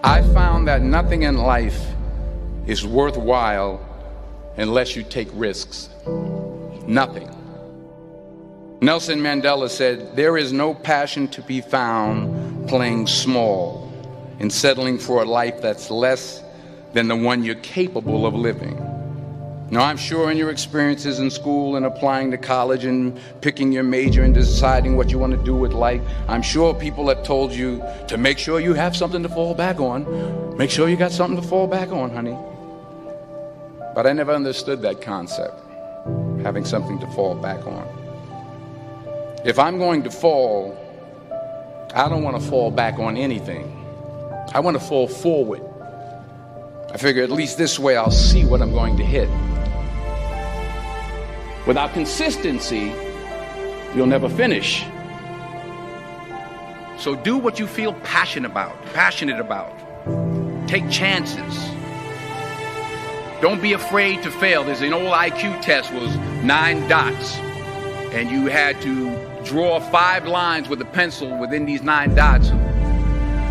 I found that nothing in life is worthwhile unless you take risks. Nothing. Nelson Mandela said, "There is no passion to be found playing small and settling for a life that's less than the one you're capable of living." Now, I'm sure in your experiences in school and applying to college and picking your major and deciding what you want to do with life, I'm sure people have told you to make sure you have something to fall back on. Make sure you got something to fall back on, honey. But I never understood that concept, having something to fall back on. If I'm going to fall, I don't want to fall back on anything. I want to fall forward. I figure at least this way I'll see what I'm going to hit. Without consistency, you'll never finish. So do what you feel passionate about. Take chances. Don't be afraid to fail. There's an old IQ test, was 9 dots, and you had to draw 5 lines with a pencil within these 9 dots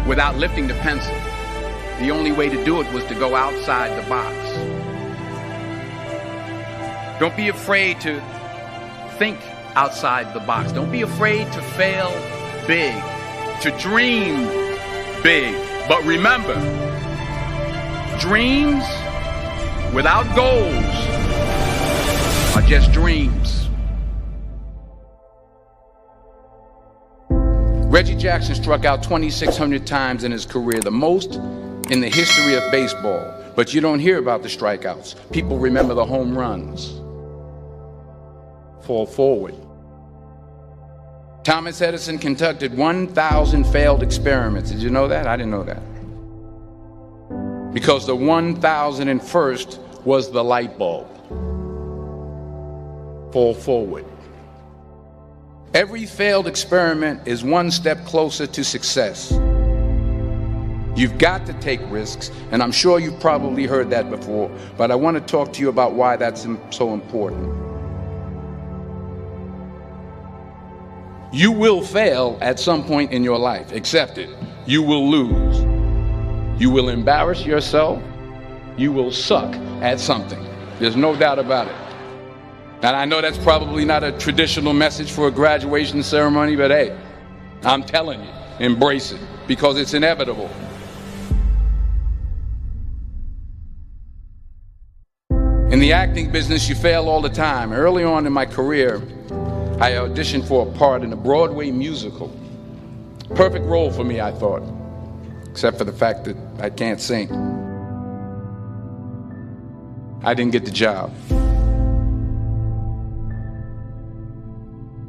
without lifting the pencil. The only way to do it was to go outside the box. Don't be afraid to think outside the box. Don't be afraid to fail big, to dream big. But remember, dreams without goals are just dreams. Reggie Jackson struck out 2,600 times in his career, the most in the history of baseball. But you don't hear about the strikeouts. People remember the home runs. Fall forward. Thomas Edison conducted 1,000 failed experiments. Did you know that? I didn't know that. Because the 1,001st was the light bulb. Fall forward. Every failed experiment is one step closer to success. You've got to take risks, and I'm sure you've probably heard that before, but I want to talk to you about why that's so important. You will fail at some point in your life. Accept it. You will lose. You will embarrass yourself. You will suck at something. There's no doubt about it. And I know that's probably not a traditional message for a graduation ceremony, but hey, I'm telling you, embrace it, because it's inevitable. In the acting business, you fail all the time. Early on in my career, I auditioned for a part in a Broadway musical. Perfect role for me, I thought, except for the fact that I can't sing. I didn't get the job.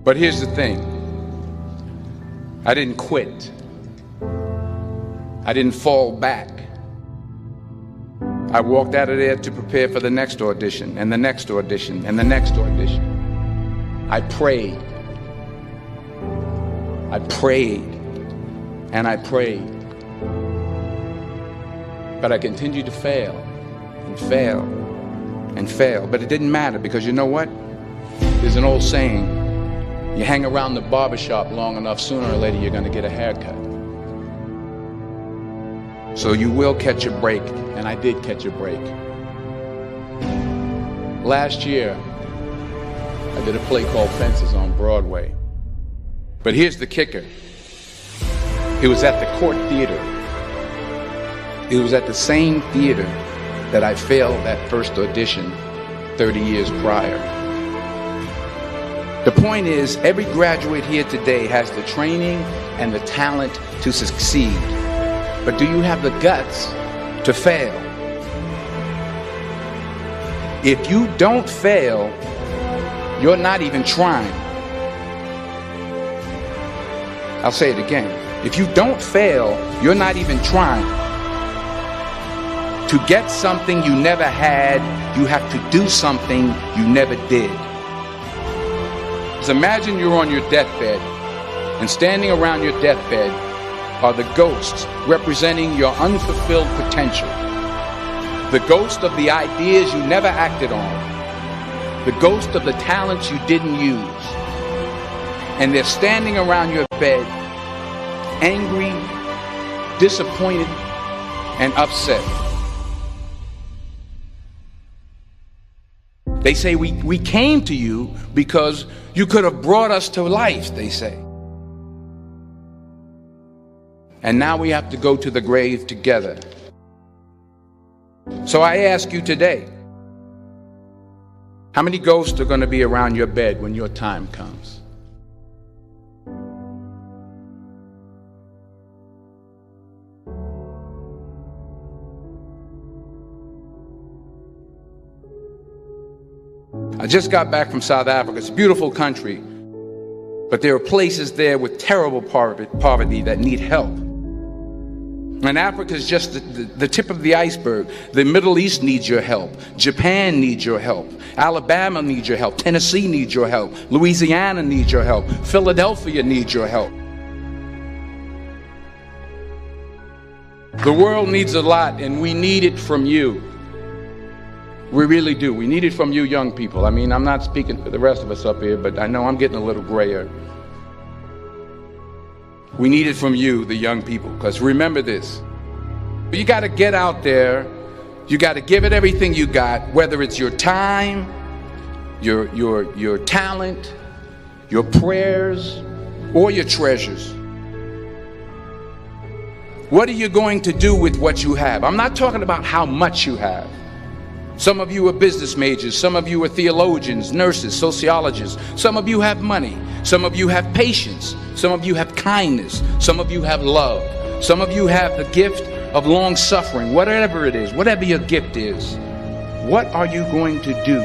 But here's the thing. I didn't quit. I didn't fall back. I walked out of there to prepare for the next audition, and the next audition, and the next audition. I prayed. I prayed. And I prayed. But I continued to fail, and fail, and fail. But it didn't matter, because you know what? There's an old saying, you hang around the barbershop long enough, sooner or later you're going to get a haircut. So you will catch a break, and I did catch a break. Last year, I did a play called Fences on Broadway. But here's the kicker. It was at the Court Theater. It was at the same theater that I failed that first audition 30 years prior. The point is, every graduate here today has the training and the talent to succeed. But do you have the guts to fail? If you don't fail, you're not even trying. I'll say it again. If you don't fail, you're not even trying. To get something you never had, you have to do something you never did. Just imagine you're on your deathbed, and standing around your deathbed are the ghosts representing your unfulfilled potential. The ghost of the ideas you never acted on. The ghost of the talents you didn't use. And they're standing around your bed, angry, disappointed, and upset. They say we came to you because you could have brought us to life, they say. And now we have to go to the grave together. So I ask you today, how many ghosts are going to be around your bed when your time comes? I just got back from South Africa. It's a beautiful country, but there are places there with terrible poverty that need help. And Africa is just the tip of the iceberg. The Middle East needs your help. Japan needs your help. Alabama needs your help. Tennessee needs your help. Louisiana needs your help. Philadelphia needs your help. The world needs a lot, and we need it from you. We really do. We need it from you young people. I mean, I'm not speaking for the rest of us up here, but I know I'm getting a little grayer. We need it from you, the young people, because remember this. You got to get out there. You got to give it everything you got, whether it's your time, your talent, your prayers, or your treasures. What are you going to do with what you have? I'm not talking about how much you have. Some of you are business majors, some of you are theologians, nurses, sociologists. Some of you have money, some of you have patience, some of you have kindness, some of you have love, some of you have the gift of long suffering. Whatever it is, whatever your gift is, what are you going to do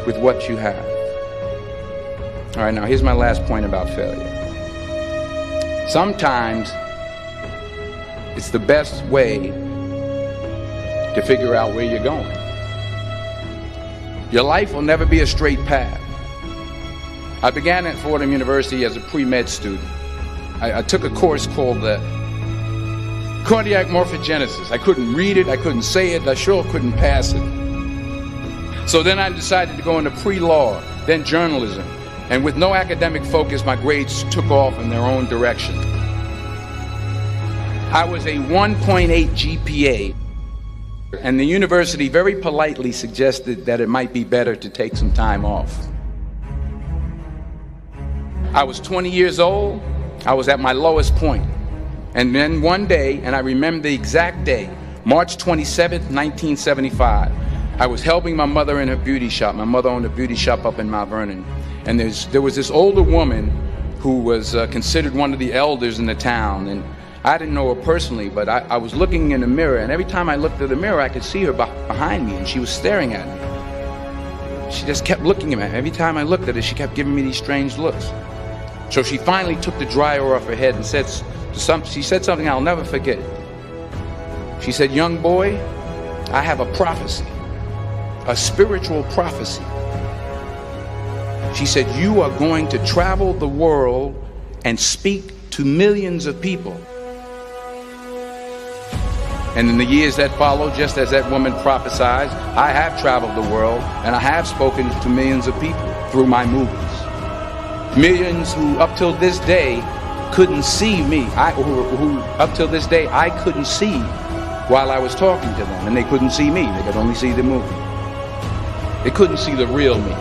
with what you have? All right, now here's my last point about failure. Sometimes it's the best way to figure out where you're going. Your life will never be a straight path. I began at Fordham University as a pre-med student. I took a course called cardiac morphogenesis. I couldn't read it, I couldn't say it, I sure couldn't pass it. So then I decided to go into pre-law, then journalism. And with no academic focus, my grades took off in their own direction. I was a 1.8 GPA. And the university very politely suggested that it might be better to take some time off. I was 20 years old. I was at my lowest point. And then one day, and I remember the exact day, March 27th, 1975, I was helping my mother in her beauty shop. My mother owned a beauty shop up in Mount Vernon. And there was this older woman who was considered one of the elders in the town. And I didn't know her personally, but I was looking in the mirror, and every time I looked at the mirror, I could see her behind me, and she was staring at me. She just kept looking at me. Every time I looked at her, she kept giving me these strange looks. So she finally took the dryer off her head and she said something I'll never forget. She said, "Young boy, I have a prophecy, a spiritual prophecy." She said, "You are going to travel the world and speak to millions of people." And in the years that followed, just as that woman prophesied, I have traveled the world and I have spoken to millions of people through my movies. Millions who up till this day couldn't see me. Who up till this day I couldn't see while I was talking to them. And they couldn't see me. They could only see the movie. They couldn't see the real me.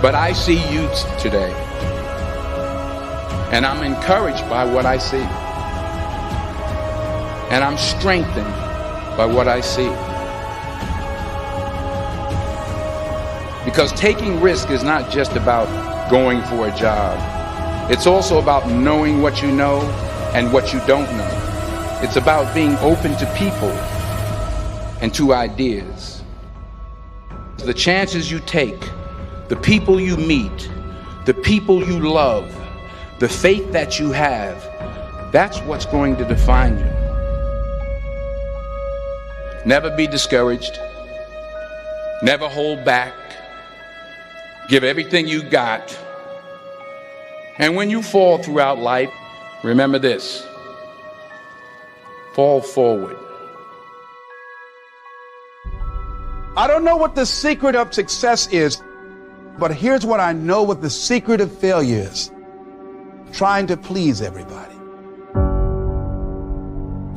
But I see you today. And I'm encouraged by what I see. And I'm strengthened by what I see. Because taking risk is not just about going for a job. It's also about knowing what you know and what you don't know. It's about being open to people and to ideas. The chances you take, the people you meet, the people you love, the faith that you have, that's what's going to define you. Never be discouraged. Never hold back. Give everything you got. And when you fall throughout life, remember this: fall forward. I don't know what the secret of success is, but here's what I know what the secret of failure is: trying to please everybody.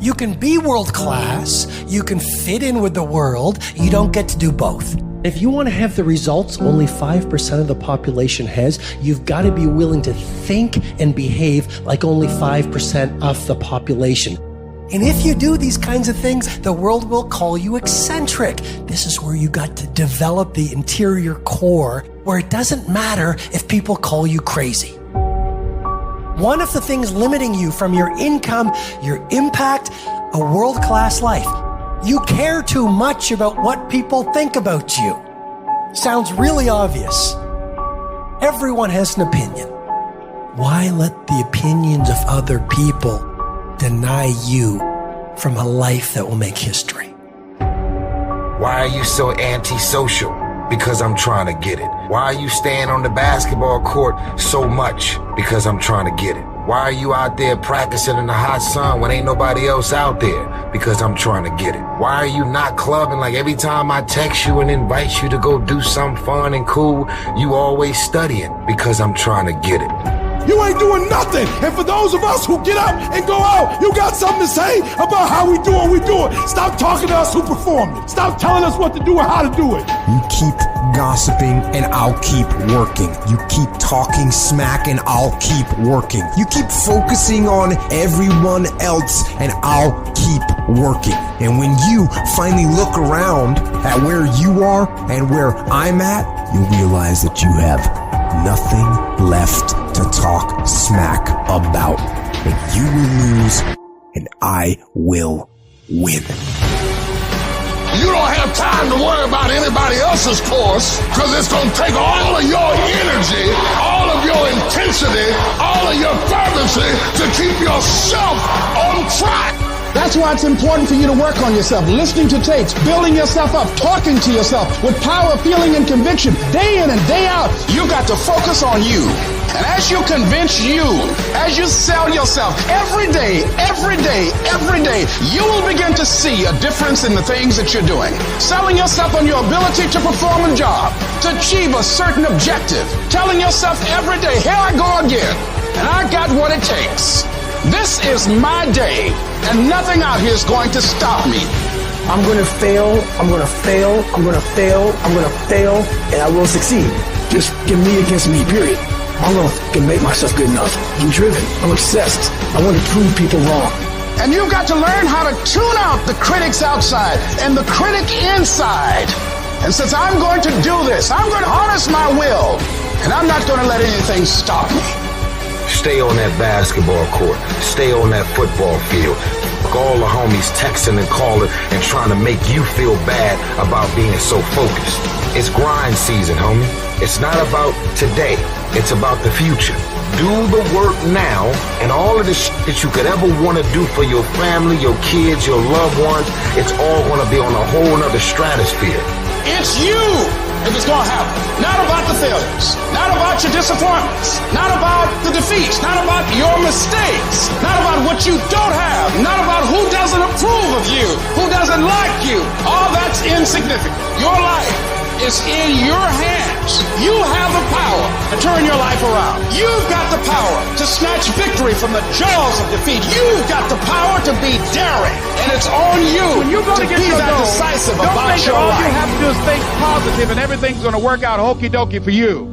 You can be world class, you can fit in with the world, you don't get to do both. If you want to have the results only 5% of the population has, you've got to be willing to think and behave like only 5% of the population. And if you do these kinds of things, the world will call you eccentric. This is where you got to develop the interior core, where it doesn't matter if people call you crazy. One of the things limiting you from your income, your impact, a world-class life. You care too much about what people think about you. Sounds really obvious. Everyone has an opinion. Why let the opinions of other people deny you from a life that will make history? Why are you so antisocial? Because I'm trying to get it. Why are you staying on the basketball court so much? Because I'm trying to get it. Why are you out there practicing in the hot sun when ain't nobody else out there? Because I'm trying to get it. Why are you not clubbing like every time I text you and invite you to go do something fun and cool, you always studying? Because I'm trying to get it. You ain't doing nothing. And for those of us who get up and go out, you got something to say about how we do what we do it. Stop talking to us who perform it. Stop telling us what to do and how to do it. You keep gossiping and I'll keep working. You keep talking smack and I'll keep working. You keep focusing on everyone else and I'll keep working. And when you finally look around at where you are and where I'm at, you realize that you have nothing left to talk smack about. And you will lose and I will win. You don't have time to worry about anybody else's course, because it's going to take all of your energy, all of your intensity, all of your fervency to keep yourself on track. That's why it's important for you to work on yourself, listening to tapes, building yourself up, talking to yourself with power, feeling, and conviction, day in and day out. You got to focus on you. And as you convince you, as you sell yourself every day, you will begin to see a difference in the things that you're doing. Selling yourself on your ability to perform a job, to achieve a certain objective. Telling yourself every day, here I go again, and I got what it takes. This is my day, and nothing out here is going to stop me. I'm going to fail, I'm going to fail, I'm going to fail, I'm going to fail, and I will succeed. Just give me against me, period. I'm going to make myself good enough. I'm driven. I'm obsessed. I want to prove people wrong. And you've got to learn how to tune out the critics outside and the critic inside. And since I'm going to do this, I'm going to harness my will, and I'm not going to let anything stop me. Stay on that basketball court. Stay on that football field. All the homies texting and calling and trying to make you feel bad about being so focused. It's grind season, homie. It's not about today. It's about the future. Do the work now, and all of the shit that you could ever want to do for your family, your kids, your loved ones, it's all going to be on a whole nother stratosphere. It's you if it's going to happen. Not about the failures. Not about your disappointments. Not about the defeats. Not about your mistakes. Not about what you don't have. Not about who doesn't approve of you. Who doesn't like you. All that's insignificant. Your life is in your hands. You have the power to turn your life around. You've got the power to snatch victory from the jaws of defeat. You've got the power to be daring. And it's on you when you're going to be that goal, decisive don't about think your all life. You have to do is think positive and everything's going to work out hokey dokey for you.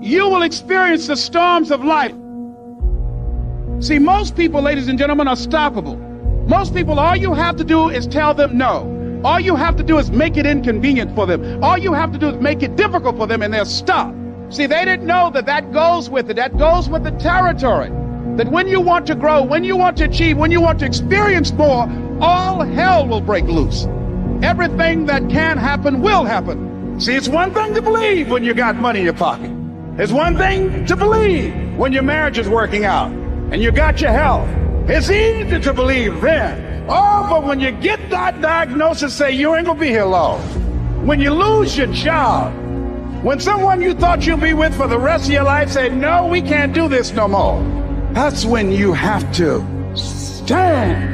You will experience the storms of life. See, most people, ladies and gentlemen, are stoppable. Most people, all you have to do is tell them no. All you have to do is make it inconvenient for them. All you have to do is make it difficult for them, and they'll stop. See, they didn't know that goes with it. That goes with the territory. That when you want to grow, when you want to achieve, when you want to experience more, all hell will break loose. Everything that can happen will happen. See, it's one thing to believe when you got money in your pocket. It's one thing to believe when your marriage is working out and you got your health. It's easy to believe then. Oh, but when you get that diagnosis, say you ain't gonna be here long. When you lose your job, when someone you thought you'd be with for the rest of your life say, no, we can't do this no more. That's when you have to stand.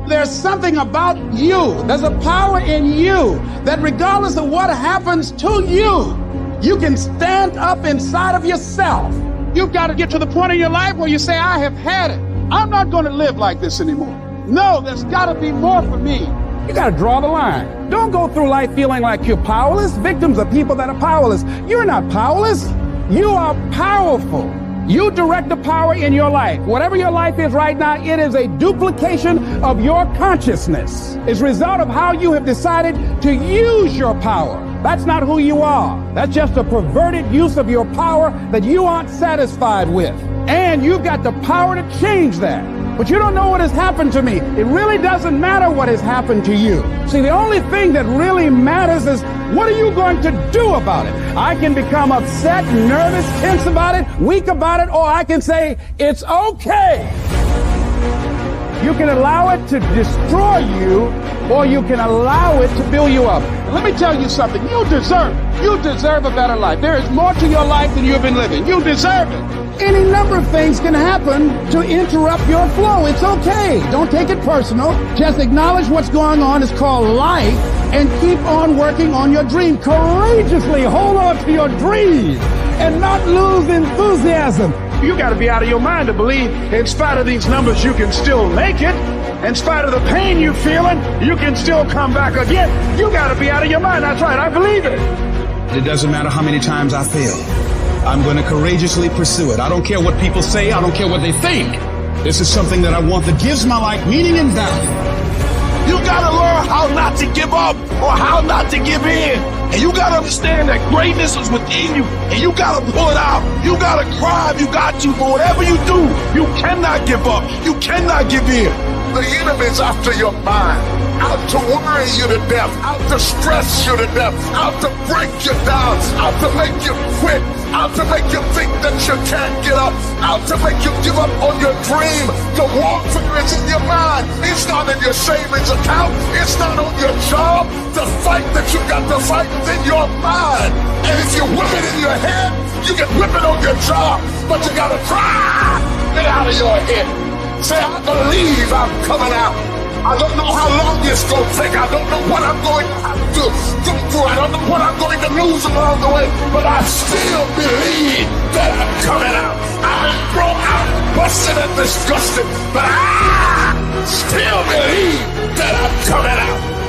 There's something about you. There's a power in you that regardless of what happens to you, you can stand up inside of yourself. You've got to get to the point in your life where you say, I have had it. I'm not going to live like this anymore. No, there's got to be more for me. You got to draw the line. Don't go through life feeling like you're powerless. Victims are people that are powerless. You're not powerless. You are powerful. You direct the power in your life. Whatever your life is right now, it is a duplication of your consciousness. It's a result of how you have decided to use your power. That's not who you are. That's just a perverted use of your power that you aren't satisfied with. And you've got the power to change that. But you don't know what has happened to me. It really doesn't matter what has happened to you. See, the only thing that really matters is what are you going to do about it? I can become upset, nervous, tense about it, weak about it, or I can say, it's okay. You can allow it to destroy you, or you can allow it to build you up. And let me tell you something. You deserve it. You deserve a better life. There is more to your life than you've been living. You deserve it. Any number of things can happen to interrupt your flow. It's okay. Don't take it personal. Just acknowledge what's going on. It's called life, and keep on working on your dream. Courageously hold on to your dream and not lose enthusiasm. You got to be out of your mind to believe in spite of these numbers, you can still make it. In spite of the pain you're feeling, you can still come back again. You got to be out of your mind. That's right. I believe it. It doesn't matter how many times I fail. I'm going to courageously pursue it. I don't care what people say. I don't care what they think. This is something that I want that gives my life meaning and value. You gotta learn how not to give up or how not to give in. And you gotta understand that greatness is within you, and you gotta pull it out. You gotta cry if you got to, but whatever you do, you cannot give up. You cannot give in. The enemy's after your mind, out to worry you to death, out to stress you to death, out to break you down, out to make you quit, out to make you think that you can't get up, out to make you give up on your dream. The warfare is in your mind. It's not in your savings account. It's not on your job. The fight that you got to fight is in your mind. And if you whip it in your head, you can whip it on your job. But you gotta try it out of your head. Say, I believe I'm coming out. I don't know how long it's going to take. I don't know what I'm going to have to go through. I don't know what I'm going to lose along the way. But I still believe that I'm coming out. I'm broke out, busted and disgusted. But I still believe that I'm coming out.